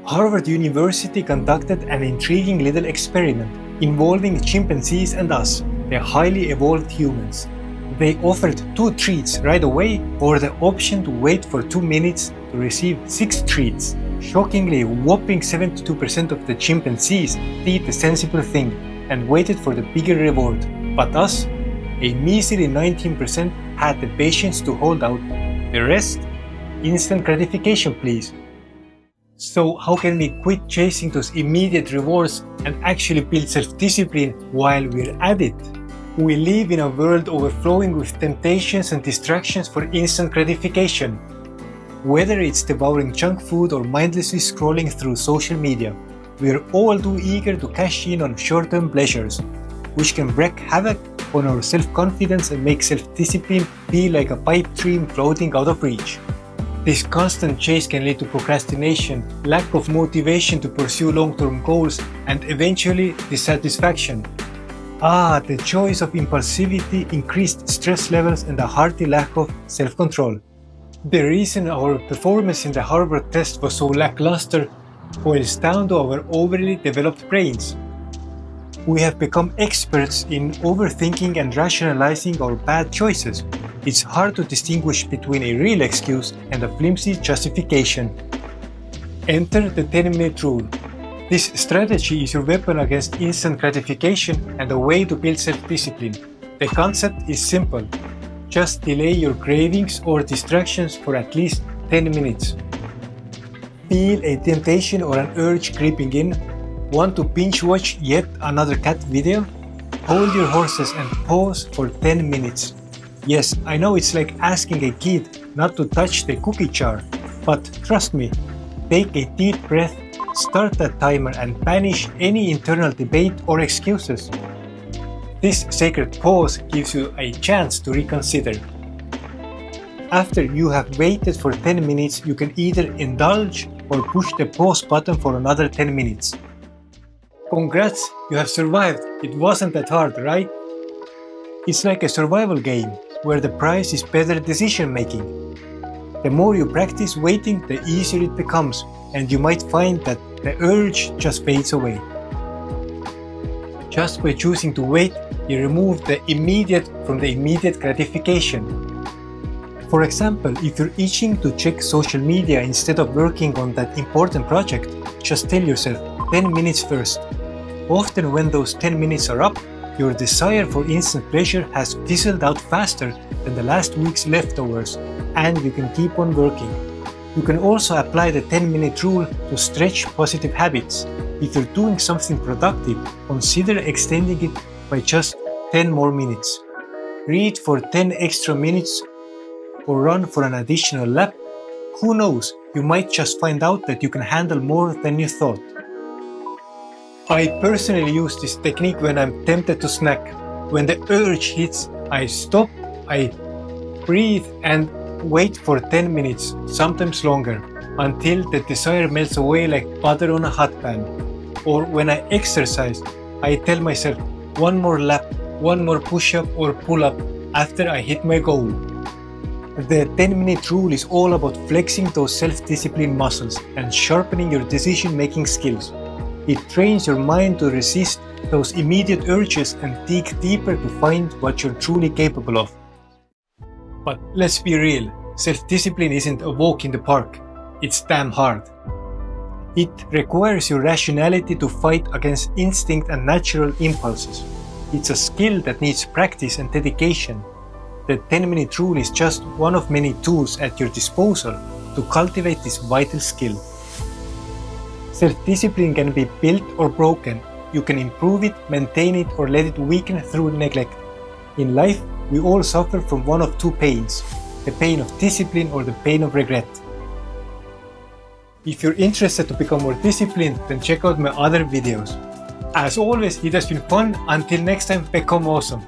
Harvard University conducted an intriguing little experiment involving chimpanzees and us, the highly evolved humans. They offered 2 treats right away or the option to wait for 2 minutes to receive 6 treats. Shockingly, a whopping 72% of the chimpanzees did the sensible thing and waited for the bigger reward. But us, a measly 19%, had the patience to hold out. The rest? Instant gratification, please. So how can we quit chasing those immediate rewards and actually build self-discipline while we're at it? We live in a world overflowing with temptations and distractions for instant gratification. Whether it's devouring junk food or mindlessly scrolling through social media, we're all too eager to cash in on short-term pleasures, which can wreak havoc on our self-confidence and make self-discipline feel like a pipe dream floating out of reach. This constant chase can lead to procrastination, lack of motivation to pursue long-term goals, and eventually dissatisfaction. The choice of impulsivity, increased stress levels, and a hearty lack of self-control. The reason our performance in the Harvard test was so lackluster boils down to our overly developed brains. We have become experts in overthinking and rationalizing our bad choices. It's hard to distinguish between a real excuse and a flimsy justification. Enter the 10-minute rule. This strategy is your weapon against instant gratification and a way to build self-discipline. The concept is simple. Just delay your cravings or distractions for at least 10 minutes. Feel a temptation or an urge creeping in? Want to binge watch yet another cat video? Hold your horses and pause for 10 minutes. Yes, I know it's like asking a kid not to touch the cookie jar, but trust me, take a deep breath, start that timer and banish any internal debate or excuses. This sacred pause gives you a chance to reconsider. After you have waited for 10 minutes, you can either indulge or push the pause button for another 10 minutes. Congrats, you have survived. It wasn't that hard, right? It's like a survival game, where the prize is better decision making. The more you practice waiting, the easier it becomes, and you might find that the urge just fades away. Just by choosing to wait, you remove the immediate from the immediate gratification. For example, if you're itching to check social media instead of working on that important project, just tell yourself 10 minutes first. Often when those 10 minutes are up, your desire for instant pleasure has fizzled out faster than the last week's leftovers, and you can keep on working. You can also apply the 10-minute rule to stretch positive habits. If you're doing something productive, consider extending it by just 10 more minutes. Read for 10 extra minutes or run for an additional lap. Who knows, you might just find out that you can handle more than you thought. I personally use this technique when I'm tempted to snack. When the urge hits, I stop, I breathe and wait for 10 minutes, sometimes longer, until the desire melts away like butter on a hot pan. Or when I exercise, I tell myself one more lap, one more push-up or pull-up after I hit my goal. The 10-minute rule is all about flexing those self-discipline muscles and sharpening your decision-making skills. It trains your mind to resist those immediate urges and dig deeper to find what you're truly capable of. But let's be real, self-discipline isn't a walk in the park. It's damn hard. It requires your rationality to fight against instinct and natural impulses. It's a skill that needs practice and dedication. The 10-minute rule is just one of many tools at your disposal to cultivate this vital skill. Self-discipline can be built or broken. You can improve it, maintain it, or let it weaken through neglect. In life, we all suffer from one of two pains, the pain of discipline or the pain of regret. If you're interested to become more disciplined, then check out my other videos. As always, it has been fun. Until next time, become awesome.